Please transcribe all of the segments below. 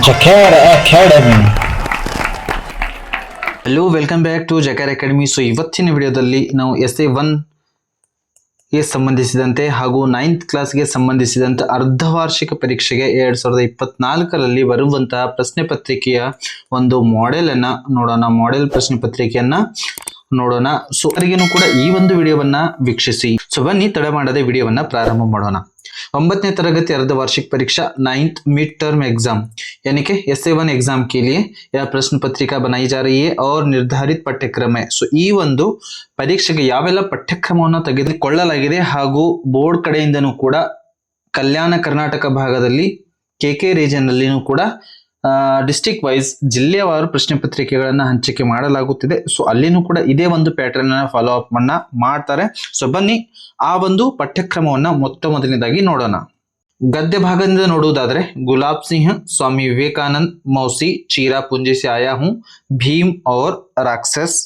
Jacar Academy. Hello welcome back to Jacar Academy. So ಇವತ್ತಿನ ವಿಡಿಯೋದಲ್ಲಿ ನಾವು SA1 ಗೆ ಸಂಬಂಧಿಸಿದಂತೆ ಹಾಗೂ 9th ಕ್ಲಾಸ್ಗೆ ಸಂಬಂಧಿಸಿದಂತೆ ಅರ್ಧವಾರ್ಷಿಕ ಪರೀಕ್ಷೆಗೆ 2024ರಲ್ಲಿ ಬರುವಂತಹ ಪ್ರಶ್ನೆ ಪತ್ರಿಕೆಯ ಒಂದು ಮಾಡೆಲ್ ಅನ್ನ ನೋಡೋಣ. ಮಾಡೆಲ್ ಪ್ರಶ್ನೆ ಪತ್ರಿಕೆಯನ್ನ ನೋಡೋಣ. ಸೊ ಅವರಿಗೇನು ಕೂಡ ಈ ಒಂದು ವಿಡಿಯೋವನ್ನ ವೀಕ್ಷಿಸಿ. ಸೊ ಬನ್ನಿ ತಡ ಮಾಡದೆ ವಿಡಿಯೋವನ್ನ ಪ್ರಾರಂಭ ಮಾಡೋಣ. 9ನೇ तरगति अर्धवार्षिक परीक्षा 9th मिड टर्म एग्जाम यानी कि SA1 एग्जाम के लिए यह प्रश्न पत्रिका बनाई जा रही है और निर्धारित पाठ्यक्रम है. ಸೊ ಈ ಒಂದು ಪರೀಕ್ಷೆಗೆ ಯಾವೆಲ್ಲ ಪಠ್ಯಕ್ರಮವನ್ನು ತೆಗೆದುಕೊಳ್ಳಲಾಗಿದೆ ಹಾಗೂ ಬೋರ್ಡ್ ಕಡೆಯಿಂದನೂ ಕೂಡ ಕಲ್ಯಾಣ ಕರ್ನಾಟಕ ಭಾಗದಲ್ಲಿ KK ರೀಜನ್ ಅಲ್ಲಿನೂ ಕೂಡ ಡಿಸ್ಟ್ರಿಕ್ಟ್ ವೈಸ್ ಜಿಲ್ಲೆವಾರು ಪ್ರಶ್ನೆ ಪತ್ರಿಕೆಗಳನ್ನ ಹಂಚಿಕೆ ಮಾಡಲಾಗುತ್ತಿದೆ. ಸೊ ಅಲ್ಲಿನೂ ಕೂಡ ಇದೇ ಒಂದು ಪ್ಯಾಟರ್ನ್ ಫಾಲೋ ಅಪ್ ಅನ್ನ ಮಾಡ್ತಾರೆ. ಸೊ ಬನ್ನಿ ಆ ಒಂದು ಪಠ್ಯಕ್ರಮವನ್ನ ಮೊದಲನೇದಾಗಿ ನೋಡೋಣ. ಗದ್ಯ ಭಾಗದಿಂದ ನೋಡುವುದಾದ್ರೆ ಗುಲಾಬ್ ಸಿಂಹ, ಸ್ವಾಮಿ ವಿವೇಕಾನಂದ್, ಮೌಸಿ, ಚೀರಾ ಪುಂಜಿ ಸೆ ಆಯಾ ಹೂಂ, ಭೀಮ್ ಔರ್ ರಾಕ್ಷಸ್.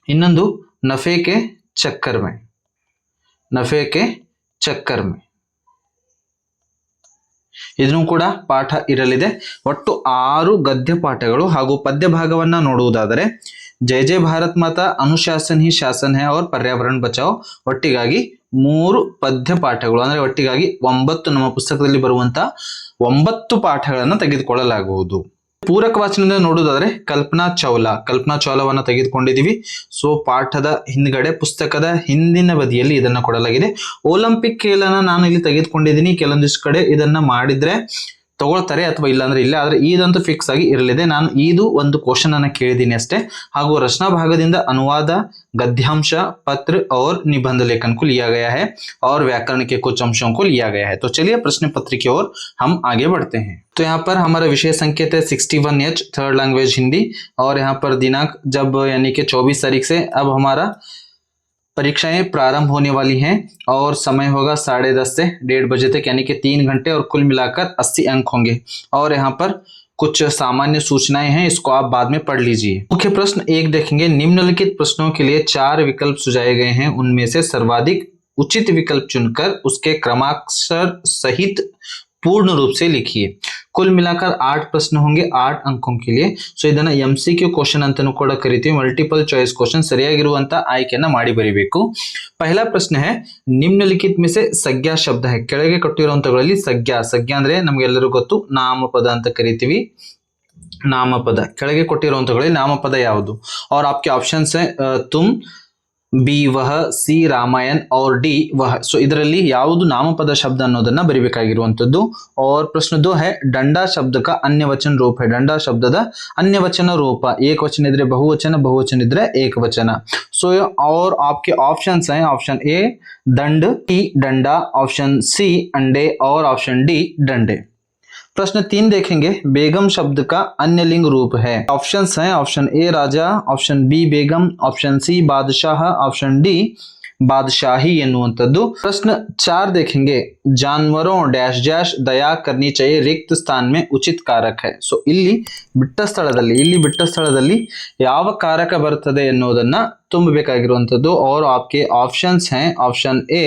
ಇನ್ನೊಂದು ನಫೆ ಕೆ ಚಕ್ಕರ್ ಮೇ, ನಫೆ ಕೆ ಚಕ್ಕರ್ ಮೇ. ಇದನ್ನು ಕೂಡ ಪಾಠ ಇರಲಿದೆ. ಒಟ್ಟು 6 ಗದ್ಯ ಪಾಠಗಳು ಹಾಗೂ ಪದ್ಯ ಭಾಗವನ್ನ ನೋಡುವುದಾದರೆ ಜಯ ಜಯ ಭಾರತ್ ಮಾತಾ, ಅನುಶಾಸನ್ ಹಿ ಶಾಸನ್ ಹೈ और पर्यावरण बचाओ ಒಟ್ಟಿಗಾಗಿ 3 ಪದ್ಯ ಪಾಠಗಳು, ಅಂದ್ರೆ ಒಟ್ಟಿಗಾಗಿ 9 ನಮ್ಮ ಪುಸ್ತಕದಲ್ಲಿ ಬರುವಂತಹ 9 ಪಾಠಗಳನ್ನು ತೆಗೆದುಕೊಳ್ಳಲಾಗುವುದು. ಪೂರಕ ವಾಚನದಿಂದ ನೋಡುವುದಾದ್ರೆ ಕಲ್ಪನಾ ಚೌಲವನ್ನ ತೆಗೆದುಕೊಂಡಿದೀವಿ. ಸೊ ಪಾಠದ ಹಿಂದ್ಗಡೆ ಪುಸ್ತಕದ ಹಿಂದಿನ ಬದಿಯಲ್ಲಿ ಇದನ್ನ ಕೊಡಲಾಗಿದೆ. ಒಲಿಂಪಿಕ್ ಕೇಳನ ನಾನು ಇಲ್ಲಿ ತೆಗೆದುಕೊಂಡಿದ್ದೀನಿ. ಕೆಲವೊಂದಿಷ್ಟು ಕಡೆ ಇದನ್ನ ಮಾಡಿದ್ರೆ ತಗೊಳ್ತಾರೆ ಅಥವಾ ಇಲ್ಲ ಅಂದ್ರೆ ಇಲ್ಲ, ಆದ್ರೆ ಇದಂತೂ ಫಿಕ್ಸ್ ಆಗಿ ಇರಲಿದೆ. ನಾನು ಇದು ಒಂದು ಕ್ವಶನ್ ಅನ್ನ ಕೇಳಿದ್ದೀನಿ ಅಷ್ಟೇ. ಹಾಗೂ ರಚನಾ ಭಾಗದಿಂದ ಅನುವಾದ, गद्यांश, पत्र और निबंध लेखन को लिया गया है और व्याकरण के कुछ अंशों को लिया गया है. तो चलिए प्रश्न पत्र की ओर हम आगे बढ़ते हैं. तो यहाँ पर हमारा विषय संकेत है 61H थर्ड लैंग्वेज हिंदी, और यहाँ पर दिनांक जब यानी कि 24 तारीख से अब हमारा परीक्षाएं प्रारंभ होने वाली हैं और समय होगा 10:30 से 1:30 बजे तक, यानी कि 3 घंटे और कुल मिलाकर 80 अंक होंगे. और यहाँ पर कुछ सामान्य सूचनाएं हैं, इसको आप बाद में पढ़ लीजिए. मुख्य प्रश्न 1 देखेंगे. निम्नलिखित प्रश्नों के लिए 4 विकल्प सुझाए गए हैं, उनमें से सर्वाधिक उचित विकल्प चुनकर उसके क्रमाक्षर सहित पूर्ण रूप से लिखिए. कुल मिलाकर 8 प्रश्न होंगे 8 अंकों के लिए. ಸೊ ಇದನ್ನ MCQ ಕ್ವಶನ್ ಅಂತಾನೂ ಕೂಡ ಕರಿತೀವಿ. ಮಲ್ಟಿಪಲ್ ಚಾಯ್ಸ್ ಕ್ವಶನ್, ಸರಿಯಾಗಿರುವಂತ ಆಯ್ಕೆಯನ್ನ ಮಾಡಿ ಬರೀಬೇಕು. पहला प्रश्न है निम्नलिखित में से संज्ञा शब्द है. ಕೆಳಗೆ ಕೊಟ್ಟಿರುವಂತಗಳಲ್ಲಿ ಸಂಜ್ಞಾ ಅಂದ್ರೆ ನಮಗೆಲ್ಲರಿಗೂ ಗೊತ್ತು ನಾಮಪದ ಅಂತ ಕರಿತೀವಿ. ನಾಮಪದ ಕೆಳಗೆ ಕೊಟ್ಟಿರುವಂತಗಳಲ್ಲಿ ನಾಮಪದ ಯಾವುದು? और आपके ऑप्शंस है तुम, बी वह, सी रामायण और डी वह. ಸೊ ಇದರಲ್ಲಿ ಯಾವುದು ನಾಮಪದ ಶಬ್ದ ಅನ್ನೋದನ್ನ ಬರಿಬೇಕಾಗಿರುವಂತದ್ದು. और प्रश्न 2 है डंडा शब्द का अन्य वचन रूप है. डंडा शब्दದ अन्य वचन रूप ಏಕವಚನ ಇದ್ರೆ ಬಹುವಚನ, ಬಹುವಚನ ಇದ್ರೆ ಏಕವಚನ. ಸೊ और आपके ऑप्शंस हैं ऑप्शन ए दंड, टी डंडा, ऑप्शन सी अंडे और ऑप्शन डी डंडे. प्रश्न 3 देखेंगे. बेगम शब्द का अन्य लिंग रूप है. ऑप्शंस हैं ऑप्शन ए राजा, ऑप्शन बी बेगम, ऑप्शन सी बादशाह, ऑप्शन डी बादशाही ಎನ್ನುವಂತದ್ದು. प्रश्न 4 देखेंगे. जानवरों डैश डैश दया करनी चाहिए रिक्त स्थान में उचित कारक है. ಸೊ ಇಲ್ಲಿ ಬಿಟ್ಟ ಸ್ಥಳದಲ್ಲಿ ಯಾವ ಕಾರಕ ಬರ್ತದೆ ಎನ್ನುವುದನ್ನ ತುಂಬಬೇಕಾಗಿರುವಂತದ್ದು. और आपके ऑप्शंस हैं ऑप्शन ए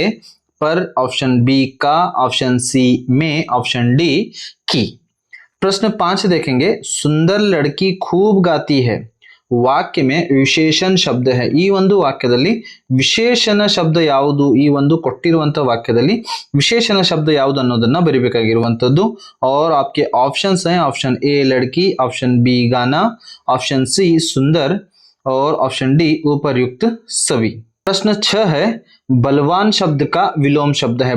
पर, ऑप्शन बी का, ऑप्शन सी में, ऑप्शन डी की. प्रश्न 5 देखेंगे. सुंदर लड़की खूब गाती है. ವಾಕ್ಯ में ವಿಶೇಷಣ ಶಬ್ದ है. ಈ ಒಂದು ವಾಕ್ಯದಲ್ಲಿ ವಿಶೇಷಣ ಶಬ್ದ ಯಾವುದು? ಈ ಒಂದು ಕೊಟ್ಟಿರುವಂತಹ ವಾಕ್ಯದಲ್ಲಿ ವಿಶೇಷಣ ಶಬ್ದ ಯಾವುದು ಅನ್ನೋದನ್ನ ಬರಿಬೇಕಾಗಿರುವಂತದ್ದು. और आपके ऑप्शंस हैं ऑप्शन ए लड़की, ऑप्शन बी गाना, ऑप्शन सी सुंदर और ऑप्शन डी उपर्युक्त सभी. प्रश्न 6 है बलवान शब्द का विलोम शब्द है.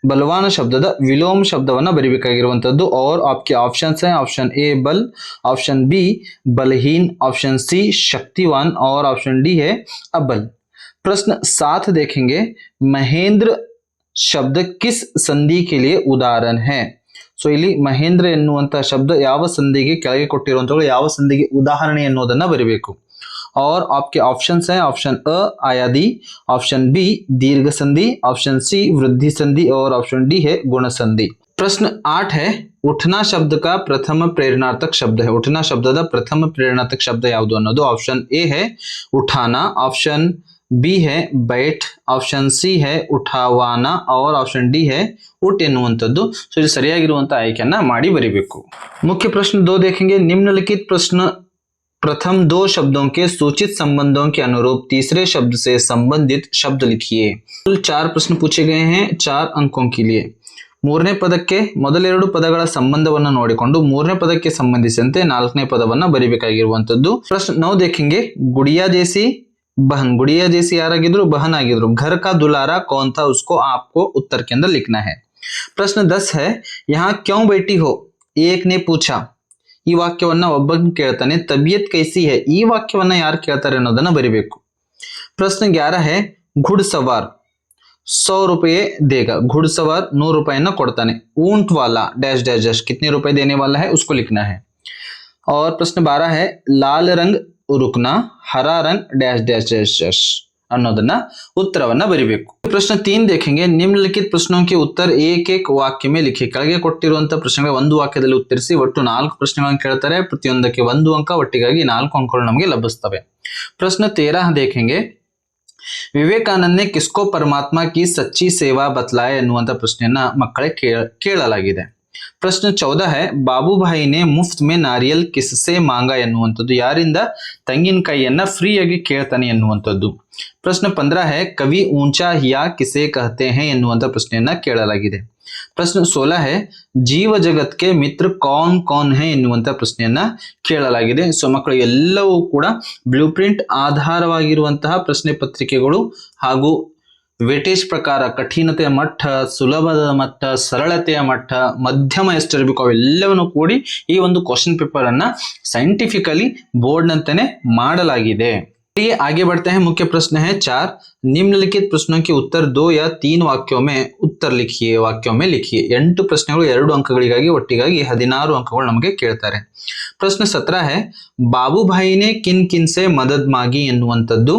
ಬಲವಾನ ಶಬ್ದದ ವಿಲೋಮ ಶಬ್ದವನ್ನ ಬರಿಬೇಕಾಗಿರುವಂತದ್ದು. और आपके ऑप्शंस हैं ऑप्शन ए बल, ऑप्शन बी बलहीन, ऑप्शन सी शक्तिवान और ऑप्शन डी है अबल. प्रश्न 7 देखेंगे. महेंद्र शब्द किस संधि के लिए उदाहरण है? ಸೊ ಇಲ್ಲಿ ಮಹೇಂದ್ರ ಎನ್ನುವಂತ ಶಬ್ದ ಯಾವ ಸಂಧಿಗೆ, ಕೆಳಗೆ ಕೊಟ್ಟಿರುವಂತಗಳು ಯಾವ ಸಂಧಿಗೆ ಉದಾಹರಣೆ ಅನ್ನೋದನ್ನ ಬರಿಬೇಕು. और आपके ऑप्शंस हैं ऑप्शन अ आयादी, ऑप्शन बी दीर्घ संधि, ऑप्शन सी वृद्धि संधि और ऑप्शन डी है गुण संधि. प्रश्न 8 है उठना शब्द का प्रथम प्रेरणार्थक शब्द है. उठना शब्दದ ಪ್ರಥಮ ಪ್ರೇರಣಾರ್ಥಕ ಶಬ್ದ ಯಾವುದು ಅನ್ನೋದು. ऑप्शन ए है उठाना, ऑप्शन बी है बैठ, ऑप्शन सी है उठावाना और ऑप्शन डी है उठ ಎನ್ನುವಂಥದ್ದು. ಸೊ ಇದು ಸರಿಯಾಗಿರುವಂತಹ ಆಯ್ಕೆಯನ್ನ ಮಾಡಿ ಬರೀಬೇಕು. मुख्य प्रश्न 2 देखेंगे. निम्नलिखित प्रश्न प्रथम 2 शब्दों के सूचित संबंधों के अनुरूप तीसरे शब्द से संबंधित शब्द लिखिए. कुल 4 प्रश्न पूछे गए हैं 4 अंकों के लिए. ಮೂರನೇ ಪದಕ್ಕೆ ಮೊದಲೆರಡು ಪದಗಳ ಸಂಬಂಧವನ್ನು ನೋಡಿಕೊಂಡು ಮೂರನೇ ಪದಕ್ಕೆ ಸಂಬಂಧಿಸಿದಂತೆ ನಾಲ್ಕನೇ ಪದವನ್ನ ಬರಿಬೇಕಾಗಿರುವಂತದ್ದು. ಪ್ರಶ್ನೆ 9 देखेंगे. गुड़िया जैसी बहन, गुड़िया जैसी ಯಾರಾಗಿದ್ರು बहन ಆಗಿದ್ರು. घर का दुलारा कौन था उसको आपको उत्तर के अंदर लिखना है. प्रश्न 10 है. यहाँ क्यों बैठी हो एक ने पूछा. ಈ ವಾಕ್ಯವನ್ನ ಒಬ್ಬನು ಕೇಳ್ತಾನೆ. तबीयत कैसी है ಈ ವಾಕ್ಯವನ್ನ ಯಾರು ಕೇಳ್ತಾರೆ ಅನ್ನೋದನ್ನ ಬರಿಬೇಕು. प्रश्न 11 है. घुड़सवार 100 रुपये देगा. घुड़सवार 100 रुपए ना ಕೊಡ್ತಾನೆ. ऊंट वाला डैश डैश डैश कितने रुपए देने वाला है उसको लिखना है. और प्रश्न 12 है. लाल रंग रुकना, हरा रंग डैश डैश डैश डैश ಅನ್ನೋದನ್ನ ಉತ್ತರವನ್ನ ಬರಿಬೇಕು. ಪ್ರಶ್ನೆ 3 देखेंगे. निम्नलिखित प्रश्नों के उत्तर एक एक वाक्य में लिखिए. ಕೆಳಗೆ ಕೊಟ್ಟಿರುವಂತ ಪ್ರಶ್ನೆಗಳ ಒಂದು ವಾಕ್ಯದಲ್ಲಿ ಉತ್ತರಿಸಿ. ಒಟ್ಟು 4 ಪ್ರಶ್ನೆಗಳನ್ನು ಕೇಳ್ತಾರೆ. ಪ್ರತಿಯೊಂದಕ್ಕೆ 1 ಅಂಕ, ಒಟ್ಟಿಗಾಗಿ 4 ಅಂಕಗಳು ನಮಗೆ ಲಭಿಸುತ್ತವೆ. प्रश्न 13 देखेंगे. ವಿವೇಕಾನಂದ ने किसको परमात्मा की सच्ची सेवा बतलाया ಎನ್ನುವಂತ ಪ್ರಶ್ನೆಯನ್ನ ಮಕ್ಕಳೇ ಕೇಳಲಾಗಿದೆ. प्रश्न 14 है. ಬಾಬುಭಾಯಿ ने मुफ्त में नारियल किससे मांगा ಎನ್ನುವಂತದ್ದು. ಯಾರಿಂದ ತೆಂಗಿನಕಾಯಿಯನ್ನ ಫ್ರೀ ಆಗಿ ಕೇಳ್ತಾನೆ ಎನ್ನುವಂತದ್ದು. प्रश्न 15 है. कवि ऊंचा हिया किसे कहते हैं ಎನ್ನುವಂತ ಪ್ರಶ್ನೆಯನ್ನ ಕೇಳಲಾಗಿದೆ. प्रश्न 16 है. ಜೀವ ಜಗತ್ ಕೆ ಮಿತ್ರ ಕೌನ್ ಕೌನ್ ಹೈ ಎನ್ನುವಂತ ಪ್ರಶ್ನೆಯನ್ನ ಕೇಳಲಾಗಿದೆ. ಸೊ ಮಕ್ಕಳು ಎಲ್ಲವೂ ಕೂಡ ಬ್ಲೂ ಪ್ರಿಂಟ್ ಆಧಾರವಾಗಿರುವಂತಹ ಪ್ರಶ್ನೆ ಪತ್ರಿಕೆಗಳು ಹಾಗೂ ವೇಟೇಜ್ ಪ್ರಕಾರ ಕಠಿಣತೆಯ ಮಟ್ಟ, ಸುಲಭದ ಮಟ್ಟ, ಸರಳತೆಯ ಮಟ್ಟ, ಮಧ್ಯಮ ಎಷ್ಟಿರಬೇಕು ಅವೆಲ್ಲವನ್ನು ಕೂಡಿ ಈ ಒಂದು ಕ್ವಶನ್ ಪೇಪರ್ ಅನ್ನ ಸೈಂಟಿಫಿಕಲಿ ಬೋರ್ಡ್ ನಂತಾನೆ ಮಾಡಲಾಗಿದೆ. चलिए आगे बढ़ते हैं. मुख्य प्रश्न है 4. निम्नलिखित प्रश्नों के उत्तर 2 या 3 वाक्यों में उत्तर लिखिए. वाक्यों में लिखिए. 8 ಪ್ರಶ್ನೆಗಳು 2 ಅಂಕಗಳಿಗಾಗಿ ಒಟ್ಟಿಗಾಗಿ 16 ಅಂಕಗಳು ನಮಗೆ ಕೇಳ್ತಾರೆ. प्रश्न 17 है. ಬಾಬುಭಾಯಿ ने किन किन से मदद मांगी ಎನ್ನುವಂತದ್ದು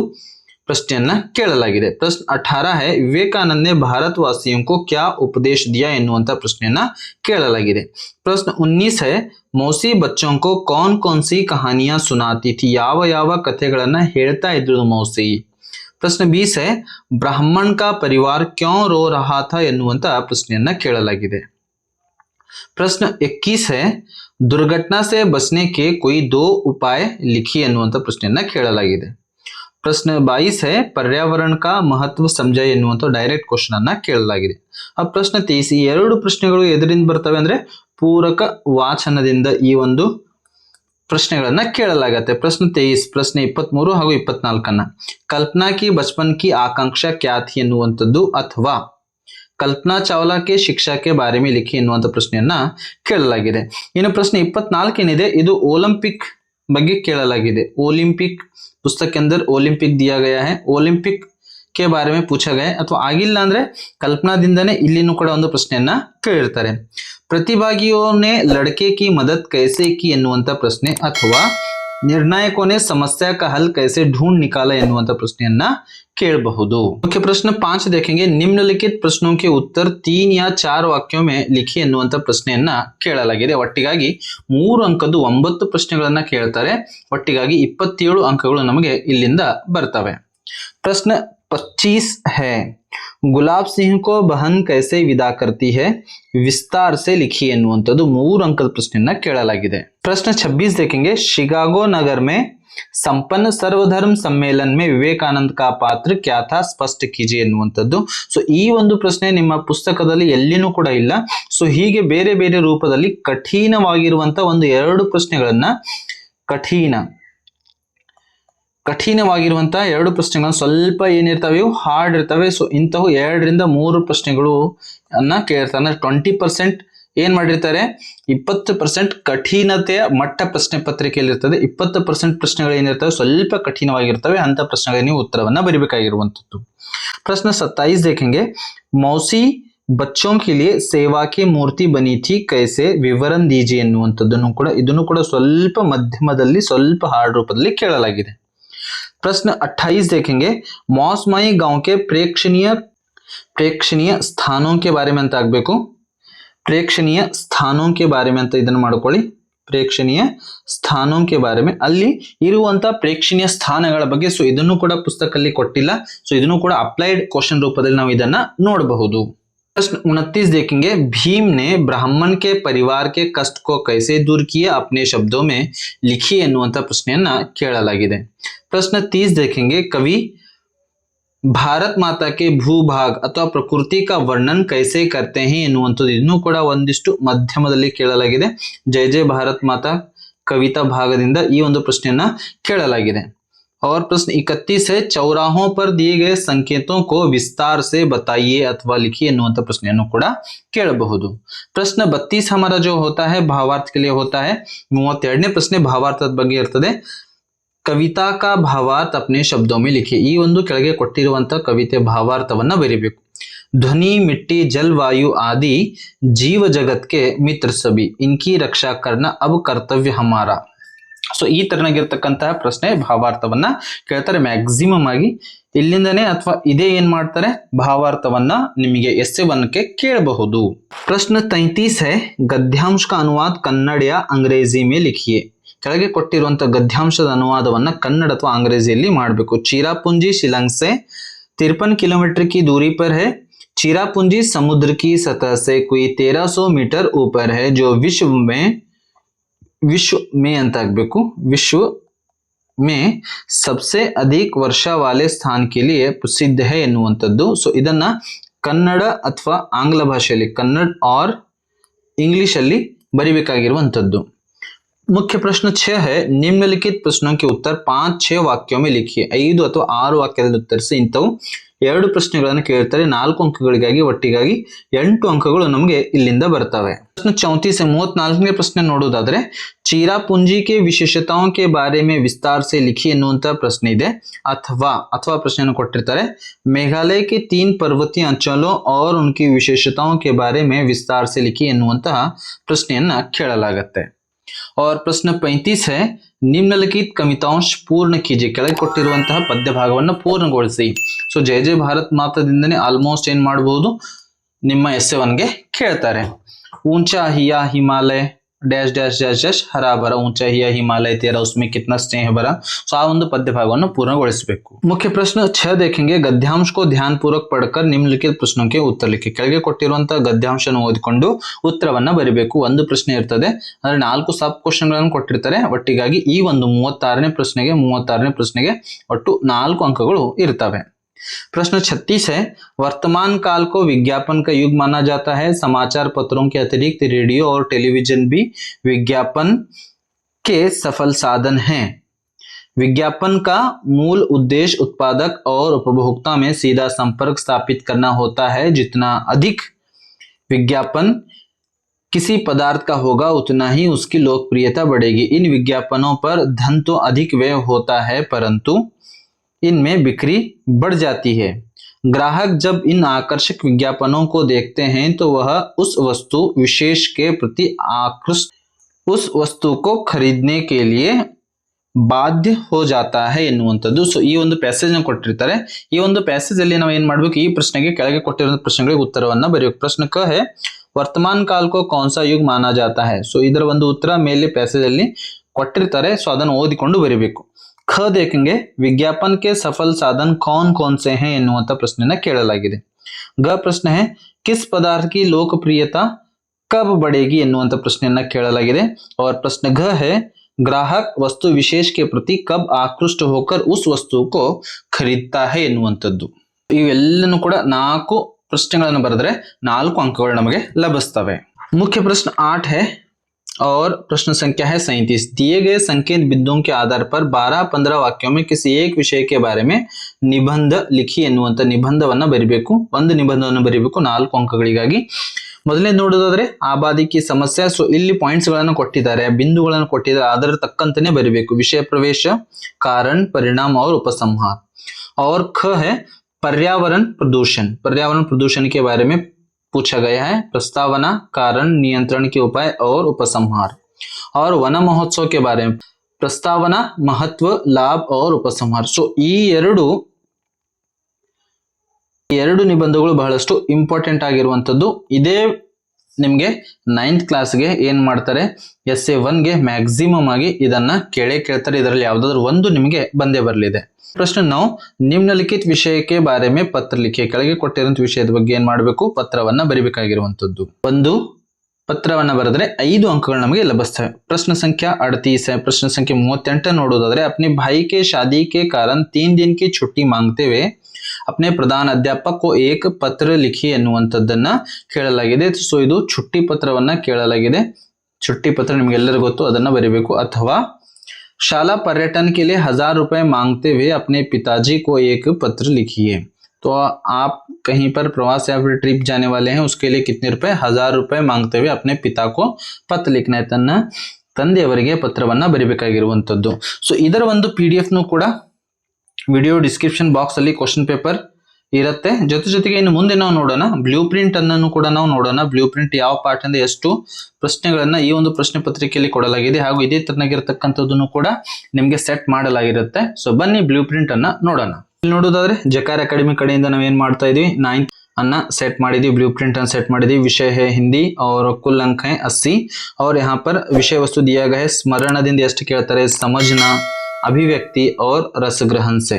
ಪ್ರಶ್ನೆಯನ್ನ ಕೇಳಲಾಗಿದೆ. प्रश्न 18 है. विवेकानंद ने भारतवासियों को क्या उपदेश दिया ಎನ್ನುವಂತ ಪ್ರಶ್ನೆಯನ್ನ ಕೇಳಲಾಗಿದೆ. प्रश्न 19 है. मौसी बच्चों को कौन कौन सी कहानियां सुनाती थी. ಯಾವ ಯಾವ ಕಥೆಗಳನ್ನ ಹೇಳ್ತಾ ಇದ್ರು ಮೌಸಿ. प्रश्न 20 है. ब्राह्मण का परिवार क्यों रो रहा था ಎನ್ನುವಂತ ಪ್ರಶ್ನೆಯನ್ನ ಕೇಳಲಾಗಿದೆ. प्रश्न 21 है. दुर्घटना से बचने के कोई 2 उपाय लिखिए ಎನ್ನುವಂತ ಪ್ರಶ್ನೆಯನ್ನ ಕೇಳಲಾಗಿದೆ. प्रश्न 22 है. पर्यावरण का महत्व समझा ಎನ್ನುವಂತ ಡೈರೆಕ್ಟ್ ಕ್ವಶನ್ ಅನ್ನ ಕೇಳಲಾಗಿದೆ. ಆ ಪ್ರಶ್ನೆ 23 ಈ 2 ಪ್ರಶ್ನೆಗಳು ಎದರಿಂದ ಬರ್ತವೆ ಅಂದ್ರೆ ಪೂರಕ ವಾಚನದಿಂದ ಈ ಒಂದು ಪ್ರಶ್ನೆಗಳನ್ನ ಕೇಳಲಾಗುತ್ತೆ. प्रश्न 23 ಪ್ರಶ್ನೆ 23 ಹಾಗೂ 24 ಕಲ್ಪನಾ ಕಿ ಬಚಪನ್ ಕಿ ಆಕಾಂಕ್ಷಾ ಕ್ಯಾ ಥಿ ಎನ್ನುವಂತದ್ದು ಅಥವಾ ಕಲ್ಪನಾ ಚಾವ್ಲಾ ಕೆ ಶಿಕ್ಷಾ ಕೆ ಬಾರೆ ಮೇ ಲಿಖಿ ಎನ್ನುವಂತ ಪ್ರಶ್ನೆಯನ್ನ ಕೇಳಲಾಗಿದೆ. ಇನ್ನು ಪ್ರಶ್ನೆ 24 ಏನಿದೆ ಇದು ಒಲಿಂಪಿಕ್ ಬಗ್ಗೆ ಕೇಳಲಾಗಿದೆ. ओलंपिक पुस्तक के अंदर ओलंपिक दिया गया है. ओलंपिक के बारे में पूछा गया ಅಥವಾ ಆಗಿಲ್ಲ ಅಂದ್ರೆ ಕಲ್ಪನಾದಿಂದನೇ ಇಲ್ಲಿನೂ ಕೂಡ ಒಂದು ಪ್ರಶ್ನೆಯನ್ನ ಕೇಳಿರ್ತಾರೆ. प्रतिभागियों ने लड़के की मदद कैसे की ಎನ್ನುವಂತ ಪ್ರಶ್ನೆ ಅಥವಾ निर्णायकों ने समस्या का हल कैसे ढूंढ निकाला ಎನ್ನುವಂತ ಪ್ರಶ್ನೆಯನ್ನ ಕೇಳಬಹುದು. मुख्य प्रश्न 5 देखेंगे. निम्नलिखित प्रश्नों के उत्तर 3 या 4 वाक्यों में लिखी ಎನ್ನುವಂತ ಪ್ರಶ್ನೆಯನ್ನ ಕೇಳಲಾಗಿದೆ. ಒಟ್ಟಿಗಾಗಿ 3 ಅಂಕದ್ದು 9 ಪ್ರಶ್ನೆಗಳನ್ನ ಕೇಳ್ತಾರೆ. ಒಟ್ಟಿಗಾಗಿ 27 ಅಂಕಗಳು ನಮಗೆ ಇಲ್ಲಿಂದ ಬರ್ತವೆ. प्रश्न 25 है. गुलाब सिंह को बहन कैसे विदा करती है विस्तार से लिखी ಎನ್ನುವಂತದ್ದು 3 ಅಂಕದ ಪ್ರಶ್ನೆಯನ್ನ ಕೇಳಲಾಗಿದೆ. प्रश्न 26 देखेंगे. शिकागो नगर में संपन्न सर्वधर्म सम्मेलन में विवेकानंद का पात्र क्या था स्पष्ट कीजिए ಎನ್ನುವಂತದ್ದು. ಸೊ ಈ ಒಂದು ಪ್ರಶ್ನೆ ನಿಮ್ಮ ಪುಸ್ತಕದಲ್ಲಿ ಎಲ್ಲಿನೂ ಕೂಡ ಇಲ್ಲ. ಸೊ ಹೀಗೆ ಬೇರೆ ಬೇರೆ ರೂಪದಲ್ಲಿ ಕಠಿಣವಾಗಿರುವಂತ ಒಂದು 2 ಪ್ರಶ್ನೆಗಳನ್ನ ಕಠಿಣವಾಗಿರುವಂತಹ 2 ಪ್ರಶ್ನೆಗಳು ಸ್ವಲ್ಪ ಏನಿರ್ತವೆ ಹಾರ್ಡ್ ಇರ್ತವೆ. ಸೊ ಇಂತಹ 2 ರಿಂದ 3 ಪ್ರಶ್ನೆಗಳು ಅನ್ನ ಕೇಳ್ತಾರೆ. 20% ಏನ್ ಮಾಡಿರ್ತಾರೆ 20% ಕಠಿಣತೆಯ ಮಟ್ಟ ಪ್ರಶ್ನೆ ಪತ್ರಿಕೆಯಲ್ಲಿ ಇರ್ತದೆ. 20% ಪ್ರಶ್ನೆಗಳು ಏನಿರ್ತವೆ ಸ್ವಲ್ಪ ಕಠಿಣವಾಗಿರ್ತವೆ. ಅಂತ ಪ್ರಶ್ನೆಗಳಿಗೆ ನೀವು ಉತ್ತರವನ್ನ ಬರೀಬೇಕಾಗಿರುವಂತದ್ದು. प्रश्न 27 देखेंगे. मौसी बच्चों के लिए सेवा की मूर्ति बनी थी कैसे विवरण दीजिए ಎನ್ನುವಂತದ್ದನ್ನು ಕೂಡ ಇದನ್ನು ಕೂಡ ಸ್ವಲ್ಪ ಮಧ್ಯಮದಲ್ಲಿ ಸ್ವಲ್ಪ ಹಾರ್ಡ್ ರೂಪದಲ್ಲಿ ಕೇಳಲಾಗಿದೆ. प्रश्न 28 देखेंगे. मौसमाई गांव के प्रेक्षणीय स्थानों के बारे में ಅಂತ ಆಗಬೇಕು. ಪ್ರೇಕ್ಷಣೀಯ ಸ್ಥಾನೋं के बारे में ಅಂತ ಇದನ್ನು ಮಾಡ್ಕೊಳ್ಳಿ. ಪ್ರೇಕ್ಷಣೀಯ ಸ್ಥಾನೋं के बारे में ಅಲ್ಲಿ ಇರುವಂತ ಪ್ರೇಕ್ಷಣೀಯ ಸ್ಥಾನಗಳ ಬಗ್ಗೆ ಸೊ ಇದನ್ನು ಕೂಡ ಪುಸ್ತಕದಲ್ಲಿ ಕೊಟ್ಟಿಲ್ಲ ಸೊ ಇದನ್ನು ಕೂಡ ಅಪ್ಲೈಡ್ ಕ್ವೆಶ್ಚನ್ ರೂಪದಲ್ಲಿ ನಾವು ಇದನ್ನ ನೋಡಬಹುದು प्रश्न 29 देखेंगे भीम ने ब्राह्मण के परिवार के कष्ट को कैसे दूर किया अपने शब्दों में लिखिए ಎನ್ನುವಂತ ಪ್ರಶ್ನೆಯನ್ನ ಕೇಳಲಾಗಿದೆ प्रश्न 30 देखेंगे कवि ಭಾರತ್ ಮಾತಾ ಕೆ ಭೂಭಾಗ್ ಅಥವಾ ಪ್ರಕೃತಿ ಕಾ ವರ್ಣನ್ ಕೈಸೆ ಕರ್ತೆ ಹೈ ಎನ್ನುವಂಥದ್ದು ಇದನ್ನು ಕೂಡ ಒಂದಿಷ್ಟು ಮಧ್ಯಮದಲ್ಲಿ ಕೇಳಲಾಗಿದೆ ಜೈ ಜೈ ಭಾರತ್ ಮಾತಾ ಕವಿತಾ ಭಾಗದಿಂದ ಈ ಒಂದು ಪ್ರಶ್ನೆಯನ್ನ ಕೇಳಲಾಗಿದೆ और प्रश्न 31 है चौराहों पर दिए गए संकेतों को विस्तार से बताइए अथवा लिखिए ಎನ್ನುವಂತ ಪ್ರಶ್ನೆಯನ್ನು ಕೂಡ ಕೇಳಬಹುದು प्रश्न 32 हमारा जो होता है भावार्थ के लिए होता है 32ನೇ ಪ್ರಶ್ನೆ ಭಾವಾರ್ಥದ ಬಗ್ಗೆ ಇರ್ತದೆ ಕವಿತಾ ಕಾ ಭಾವಾರ್ಥ अपने शब्दों में लिखिए ಈ ಒಂದು ಕೆಳಗೆ ಕೊಟ್ಟಿರುವಂತ ಕವಿತೆ ಭಾವಾರ್ಥವನ್ನ ಬರಿಬೇಕು ध्वनि मिट्टी जल वायु आदि जीव जगत के मित्र सभी इनकी रक्षा करना अब कर्तव्य हमारा ಸೊ ಈ ತರನಾಗಿರ್ತಕ್ಕಂತಹ ಪ್ರಶ್ನೆ ಭಾವಾರ್ಥವನ್ನ ಕೇಳ್ತಾರೆ ಮ್ಯಾಕ್ಸಿಮಮ್ ಆಗಿ ಇಲ್ಲಿಂದನೇ ಅಥವಾ ಇದೇ ಏನ್ ಮಾಡ್ತಾರೆ ಭಾವಾರ್ಥವನ್ನ ನಿಮಗೆ ಎಸ್ಸೆ ಒನ್ಕ್ಕೆ ಕೇಳಬಹುದು ಪ್ರಶ್ನೆ 33 है गद्यांश का अनुवाद कन्नड़ या अंग्रेजी में लिखिए ಕೆಳಗೆ ಕೊಟ್ಟಿರುವಂತ ಗದ್ಯಾಂಶದ ಅನುವಾದವನ್ನ ಕನ್ನಡ ಅಥವಾ ಅಂಗ್ರೇಜಿಯಲ್ಲಿ ಮಾಡಬೇಕು चिरापुंजी शिलांग से 53 किलोमीटर की दूरी पर है चिरापुंजी समुद्र की सतह से कोई 1300 मीटर ऊपर है जो विश्व में ಅಂತ ಆಗಬೇಕು विश्व में सबसे अधिक वर्षा वाले स्थान के लिए प्रसिद्ध है ಎನ್ನುವಂತದ್ದು ಸೊ ಇದನ್ನ ಕನ್ನಡ ಅಥವಾ ಆಂಗ್ಲ ಭಾಷೆಯಲ್ಲಿ ಕನ್ನಡ और ಇಂಗ್ಲಿಷ್ ಅಲ್ಲಿ ಬರಿಬೇಕಾಗಿರುವಂತದ್ದು मुख्य प्रश्न 6 है निम्नलिखित प्रश्नों के उत्तर 5-6 वाक्यों में लिखिए 5 ಅಥವಾ 6 ವಾಕ್ಯದಲ್ಲಿ ಉತ್ತರಿಸಿ ಇಂತವು ಎರಡು ಪ್ರಶ್ನೆಗಳನ್ನು ಕೇಳ್ತಾರೆ 4 ಅಂಕಗಳಿಗಾಗಿ ಒಟ್ಟಿಗಾಗಿ 8 ಅಂಕಗಳು ನಮಗೆ ಇಲ್ಲಿಂದ ಬರ್ತವೆ प्रश्न 34 से 34ನೇ ಪ್ರಶ್ನೆ ನೋಡೋದಾದ್ರೆ चिरापुंजी के विशेषताओं के बारे में विस्तार से लिखिए ಎನ್ನುವಂತ ಪ್ರಶ್ನೆ ಇದೆ ಅಥವಾ ಪ್ರಶ್ನೆಯನ್ನು ಕೊಟ್ಟಿರ್ತಾರೆ मेघालय के 3 पर्वतीय अंचलों और उनकी विशेषताओं के बारे में विस्तार से लिखिए ಎನ್ನುವಂತ ಪ್ರಶ್ನೆಯನ್ನ ಕೇಳಲಾಗುತ್ತೆ और प्रश्न 35 है निम्नलिखित कवितांश पूर्ण कीजिए ಕೆಳಗೆ ಕೊಟ್ಟಿರುವಂತಹ ಪದ್ಯ ಭಾಗವನ್ನು ಪೂರ್ಣಗೊಳಿಸಿ ಸೊ ಜೈ ಜೈ ಭಾರತ್ ಮಾತಾದಿಂದನೇ ಆಲ್ಮೋಸ್ಟ್ ಏನ್ ಮಾಡಬಹುದು ನಿಮ್ಮ ಎಸ್ಸೆ ಒನ್ಗೆ ಕೇಳ್ತಾರೆ ऊंचा हिया Himalaya dash dash dash dash हरा भरा ऊंचा हिया हिमालय तेरा उसमें कितना स्नेह भरा सो आ ಒಂದು ಪದ್ಯ ಭಾಗವನ್ನು ಪೂರ್ಣಗೊಳಿಸಬೇಕು मुख्य प्रश्न 6 देखेंगे गद्यांश को ध्यान पूर्वक पढ़कर निम्नलिखित प्रश्नों के उत्तर लिखिए ಕೆಳಗೆ ಕೊಟ್ಟಿರುವಂತ ಗದ್ಯಾಂಶವನ್ನು ಓದಿಕೊಂಡು ಉತ್ತರವನ್ನ ಬರಿಬೇಕು ಒಂದು ಪ್ರಶ್ನೆ ಇರ್ತದೆ ಅಂದ್ರೆ 4 ಸಬ್ ಕ್ವೆಶ್ಚನ್ ಗಳನ್ನು ಕೊಟ್ಟಿರ್ತಾರೆ ಒಟ್ಟಿಗಾಗಿ ಈ ಒಂದು 36ನೇ ಪ್ರಶ್ನೆಗೆ ಒಟ್ಟು 4 ಅಂಕಗಳು ಇರ್ತವೆ प्रश्न 36 है वर्तमान काल को विज्ञापन का युग माना जाता है समाचार पत्रों के अतिरिक्त रेडियो और टेलीविजन भी विज्ञापन के सफल साधन हैं विज्ञापन का मूल उद्देश्य उत्पादक और उपभोक्ता में सीधा संपर्क स्थापित करना होता है जितना अधिक विज्ञापन किसी पदार्थ का होगा उतना ही उसकी लोकप्रियता बढ़ेगी इन विज्ञापनों पर धन तो अधिक व्यय होता है परंतु इनमें बिक्री बढ़ जाती है ग्राहक जब इन आकर्षक विज्ञापनों को देखते हैं तो वह उस वस्तु विशेष के प्रति आकृष्ट उस वस्तु को खरीदने के लिए ಬಾಧ್ಯ हो जाता है ಎನ್ನುವಂಥದ್ದು ಸೊ ಈ ಒಂದು ಪ್ಯಾಸೇಜ್ ನ ಕೊಟ್ಟಿರ್ತಾರೆ ಈ ಒಂದು ಪ್ಯಾಸೇಜ್ ಅಲ್ಲಿ ನಾವು ಏನ್ ಮಾಡಬೇಕು ಈ ಪ್ರಶ್ನೆಗೆ ಕೆಳಗೆ ಕೊಟ್ಟಿರೋ ಪ್ರಶ್ನೆಗಳಿಗೆ ಉತ್ತರವನ್ನ ಬರೆಯಬೇಕು ಪ್ರಶ್ನೆ ಕ है वर्तमान काल को कौन सा युग माना जाता है ಸೊ ಇದರ ಒಂದು ಉತ್ತರ ಮೇಲೆ ಪ್ಯಾಸೇಜ್ ಅಲ್ಲಿ ಕೊಟ್ಟಿರ್ತಾರೆ ಸೊ ಅದನ್ನು ಓದಿಕೊಂಡು ಬರೀಬೇಕು ख देखेंगे विज्ञापन के सफल साधन कौन कौन से हैं ಎನ್ನುವಂತ ಪ್ರಶ್ನೆನ ಕೇಳಲಾಗಿದೆ ಗ ಪ್ರಶ್ನೆ है किस पदार्थ की लोकप्रियता कब बढ़ेगी ಎನ್ನುವಂತ ಪ್ರಶ್ನೆಯನ್ನ ಕೇಳಲಾಗಿದೆ और प्रश्न घ है ग्राहक वस्तु विशेष के प्रति कब आकृष्ट होकर उस वस्तु को खरीदता है ಎನ್ನುವಂತದ್ದು ಇವೆಲ್ಲನೂ ಕೂಡ 4 ಪ್ರಶ್ನೆಗಳನ್ನು ಬರೆದರೆ 4 ಅಂಕಗಳು ನಮಗೆ ಲಭಿಸುತ್ತವೆ मुख्य प्रश्न 8 है और प्रश्न संख्या है 37 दिए गए संकेत बिंदुओं के आधार पर 12-15 वाक्यों में किसी एक विषय के बारे में निबंध लिखी ಎನ್ನುವಂತ ನಿಬಂಧವನ್ನ ಬರಿಬೇಕು ಒಂದು ನಿಬಂಧವನ್ನು ಬರಿಬೇಕು 4 ಅಂಕಗಳಿಗಾಗಿ ಮೊದಲನೇ ನೋಡೋದಾದ್ರೆ ಆಬಾದಿಕಿ ಸಮಸ್ಯೆ ಸೊ ಇಲ್ಲಿ ಪಾಯಿಂಟ್ಸ್ ಗಳನ್ನು ಕೊಟ್ಟಿದ್ದಾರೆ ಬಿಂದುಗಳನ್ನು ಕೊಟ್ಟಿದ್ದಾರೆ ಅದರ ತಕ್ಕಂತೆನೇ ಬರಿಬೇಕು ವಿಷಯ ಪ್ರವೇಶ कारण परिणाम और उपसंहार और ख है पर्यावरण प्रदूषण के बारे में पूछा गया है प्रस्तावना कारण नियंत्रण के उपाय और उपसंहार और वन महोत्सव के बारे में प्रस्तावना महत्व लाभ और उपसंहार सो ಈ ಎರಡು ನಿಬಂಧಗಳು ಬಹಳಷ್ಟು ಇಂಪಾರ್ಟೆಂಟ್ ಆಗಿರುವಂತದ್ದು ಇದೇ ನಿಮ್ಗೆ 9th ಕ್ಲಾಸ್ಗೆ ಏನ್ ಮಾಡ್ತಾರೆ SA1 ಗೆ ಮ್ಯಾಕ್ಸಿಮಮ್ ಆಗಿ ಇದನ್ನ ಕೇಳ್ತಾರೆ. ಇದರಲ್ಲಿ ಯಾವ್ದಾದ್ರು ಒಂದು ನಿಮಗೆ ಬಂದೇ ಬರಲಿದೆ. ಪ್ರಶ್ನೆ ನಾವು ನಿಮ್ನಲಿಖಿತ ವಿಷಯಕ್ಕೆ ಬಾರೆ ಮೇ ಪತ್ರ ಲಿಖೆ, ಕೆಳಗೆ ಕೊಟ್ಟಿರುವಂತ ವಿಷಯದ ಬಗ್ಗೆ ಏನ್ ಮಾಡಬೇಕು, ಪತ್ರವನ್ನ ಬರಿಬೇಕಾಗಿರುವಂತದ್ದು. ಒಂದು ಪತ್ರವನ್ನ ಬರೆದ್ರೆ 5 ಅಂಕಗಳು ನಮಗೆ ಲಭಿಸ್ತವೆ. ಪ್ರಶ್ನೆ ಸಂಖ್ಯೆ 38 ಪ್ರಶ್ನೆ ಸಂಖ್ಯೆ 38 ನೋಡೋದಾದ್ರೆ अपने भाई के शादी के कारण 3 दिन की छुट्टी मांगते हुए अपने प्रधान अध्यापक को एक पत्र लिखी ಎನ್ನುವಂತದ್ದನ್ನ ಕೇಳಲಾಗಿದೆ. ಸೊ ಇದು छुट्टी ಪತ್ರವನ್ನ ಕೇಳಲಾಗಿದೆ. छुट्टी पत्र ನಿಮಗೆಲ್ಲರಿಗೂ ಗೊತ್ತು, ಅದನ್ನ ಬರಿಬೇಕು. ಅಥವಾ शाला पर्यटन के लिए 1000 रुपए मांगते हुए अपने पिताजी को एक पत्र लिखिए. तो आप कहीं पर प्रवास या फिर ट्रिप जाने वाले हैं, उसके लिए कितने रुपए, 1000 रुपए मांगते हुए अपने पिता को पत्र लिखना है. ತನ್ನ ತಂದೆಯವರಿಗೆ ಪತ್ರವನ್ನ ಬರಿಬೇಕಾಗಿರುವಂತದ್ದು. ಸೊ ಇದರ ಒಂದು PDF ನು ಕೂಡ ವಿಡಿಯೋ ಡಿಸ್ಕ್ರಿಪ್ಷನ್ ಬಾಕ್ಸ್ ಅಲ್ಲಿ ಕ್ವಶನ್ ಪೇಪರ್ ಇರುತ್ತೆ. ಜೊತೆಗೆ ಇನ್ನು ಮುಂದೆ ನಾವು ನೋಡೋಣ ಬ್ಲೂ ಪ್ರಿಂಟ್ ಅನ್ನು ಕೂಡ ನಾವು ನೋಡೋಣ. ಬ್ಲೂ ಪ್ರಿಂಟ್ ಯಾವ ಪಾಠದಿಂದ ಎಷ್ಟು ಪ್ರಶ್ನೆಗಳನ್ನ ಈ ಒಂದು ಪ್ರಶ್ನೆ ಪತ್ರಿಕೆಯಲ್ಲಿ ಕೊಡಲಾಗಿದೆ ಹಾಗೂ ಇದೇ ತರನಾಗಿರತಕ್ಕಂಥದ್ದನ್ನು ಕೂಡ ನಿಮ್ಗೆ ಸೆಟ್ ಮಾಡಲಾಗಿರುತ್ತೆ. ಸೊ ಬನ್ನಿ ಬ್ಲೂ ಪ್ರಿಂಟ್ ಅನ್ನ ನೋಡೋಣ. ಇಲ್ಲಿ ನೋಡೋದಾದ್ರೆ ಜಕಾರ್ ಅಕಾಡೆಮಿ ಕಡೆಯಿಂದ ನಾವೇನ್ ಮಾಡ್ತಾ ಇದೀವಿ, 9th ಅನ್ನ ಸೆಟ್ ಮಾಡಿದೀವಿ, ಬ್ಲೂ ಪ್ರಿಂಟ್ ಅನ್ನು ಸೆಟ್ ಮಾಡಿದೀವಿ. ವಿಷಯ है हिंदी और कुल अंक है 80 और यहाँ पर विषय वस्तु दिया गया है. स्मरणದಿಂದ ಎಷ್ಟು ಕೇಳ್ತಾರೆ, समझना, अभिव्यक्ति और रसग्रहण से.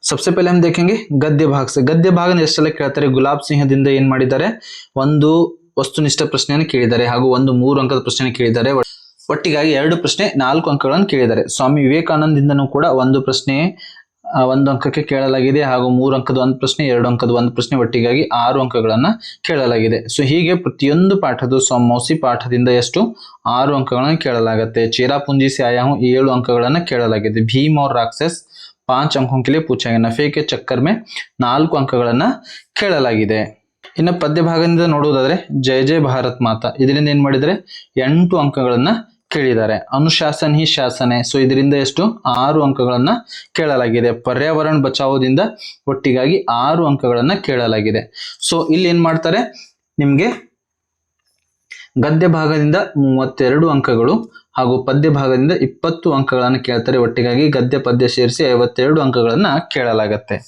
सबसे पहले हम देखेंगे गद्य भाग से. गद्य भाग ಎಷ್ಟೆಲ್ಲ ಕೇಳ್ತಾರೆ, ಗುಲಾಬ್ ಸಿಂಹದಿಂದ ಏನ್ ಮಾಡಿದ್ದಾರೆ, ಒಂದು ವಸ್ತುನಿಷ್ಠ ಪ್ರಶ್ನೆಯನ್ನು ಕೇಳಿದ್ದಾರೆ ಹಾಗೂ ಒಂದು 3 ಅಂಕದ ಪ್ರಶ್ನೆ ಕೇಳಿದ್ದಾರೆ. ಒಟ್ಟಿಗಾಗಿ 2 ಪ್ರಶ್ನೆ 4 ಅಂಕಗಳನ್ನು ಕೇಳಿದ್ದಾರೆ. ಸ್ವಾಮಿ ವಿವೇಕಾನಂದಿಂದನೂ ಕೂಡ ಒಂದು ಪ್ರಶ್ನೆ 1 ಅಂಕಕ್ಕೆ ಕೇಳಲಾಗಿದೆ ಹಾಗೂ 3 ಅಂಕದ ಒಂದು ಪ್ರಶ್ನೆ, 2 ಅಂಕದ ಒಂದು ಪ್ರಶ್ನೆ, ಒಟ್ಟಿಗಾಗಿ 6 ಅಂಕಗಳನ್ನ ಕೇಳಲಾಗಿದೆ. ಸೊ ಹೀಗೆ ಪ್ರತಿಯೊಂದು ಪಾಠದ ಮೌಸಿ ಪಾಠದಿಂದ ಎಷ್ಟು 6 ಅಂಕಗಳನ್ನು ಕೇಳಲಾಗುತ್ತೆ. ಚೇರಾಪುಂಜಿ से आया हूं 7 ಅಂಕಗಳನ್ನ ಕೇಳಲಾಗಿದೆ. ಭೀಮ್ और राक्षस 5 अंकों के लिए पूछा गया. नफे के चक्कर में 4 ಅಂಕಗಳನ್ನ ಕೇಳಲಾಗಿದೆ. ಇನ್ನು ಪದ್ಯ ಭಾಗದಿಂದ ನೋಡುವುದಾದ್ರೆ ಜಯ ಜಯ ಭಾರತ್ ಮಾತಾ, ಇದರಿಂದ ಏನ್ ಮಾಡಿದರೆ 8 ಅಂಕಗಳನ್ನ ಕೇಳಿದ್ದಾರೆ. ಅನುಶಾಸನ್ ಹಿ ಶಾಸನೆ, ಸೊ ಇದರಿಂದ ಎಷ್ಟು 6 ಅಂಕಗಳನ್ನ ಕೇಳಲಾಗಿದೆ. ಪರ್ಯಾವರಣ ಬಚಾವೋದಿಂದ ಒಟ್ಟಿಗಾಗಿ 6 ಅಂಕಗಳನ್ನ ಕೇಳಲಾಗಿದೆ. ಸೊ ಇಲ್ಲಿ ಏನ್ ಮಾಡ್ತಾರೆ, ನಿಮ್ಗೆ ಗದ್ಯ ಭಾಗದಿಂದ 32 ಅಂಕಗಳು ಹಾಗೂ ಪದ್ಯ ಭಾಗದಿಂದ 20 ಅಂಕಗಳನ್ನು ಕೇಳ್ತಾರೆ. ಒಟ್ಟಿಗಾಗಿ ಗದ್ಯ ಪದ್ಯ ಸೇರಿಸಿ 52 अंकಗಳನ್ನ ಕೇಳಲಾಗುತ್ತೆ.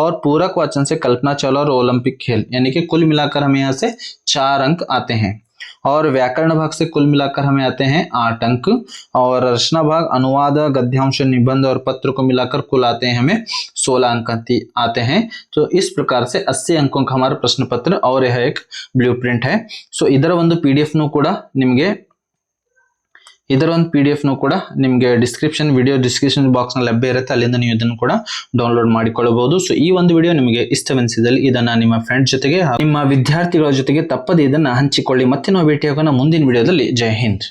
और पूरक वाचन से कल्पना चावला और ओलंपिक खेल, यानी कि कुल मिलाकर हमें यहाँ से 4 अंक आते हैं. और व्याकरण भाग से कुल मिलाकर हमें आते हैं 8 अंक. और रचना भाग, अनुवाद, गद्यांश, निबंध और पत्र को मिलाकर कुल आते हैं हमें 16 अंक आते हैं. तो इस प्रकार से 80 अंकों का हमारा प्रश्न पत्र और यह एक ब्लू प्रिंट है. सो ಇದರ ಒಂದು PDF ನು ಕೂಡ ನಿಮಗೆ ಡಿಸ್ಕ್ರಿಪ್ಷನ್ ವಿಡಿಯೋ ಡಿಸ್ಕ್ರಿಪ್ಷನ್ ಬಾಕ್ಸ್ ನಲ್ಲಿ ಲಭ್ಯ ಇರುತ್ತೆ, ಅಲ್ಲಿಂದ ನೀವು ಇದನ್ನು ಕೂಡ ಡೌನ್ಲೋಡ್ ಮಾಡಿಕೊಳ್ಳಬಹುದು. ಸೊ ಈ ಒಂದು ವಿಡಿಯೋ ನಿಮಗೆ ಇಷ್ಟವೆನಿಸಿದಲ್ಲಿ ಇದನ್ನ ನಿಮ್ಮ ಫ್ರೆಂಡ್ಸ್ ಜೊತೆಗೆ, ನಿಮ್ಮ ವಿದ್ಯಾರ್ಥಿಗಳ ಜೊತೆಗೆ ತಪ್ಪದೆ ಇದನ್ನ ಹಂಚಿಕೊಳ್ಳಿ. ಮತ್ತೆ ನಾವು ಭೇಟಿಯಾಗೋಣ ಮುಂದಿನ ವಿಡಿಯೋದಲ್ಲಿ. ಜೈ ಹಿಂದ್.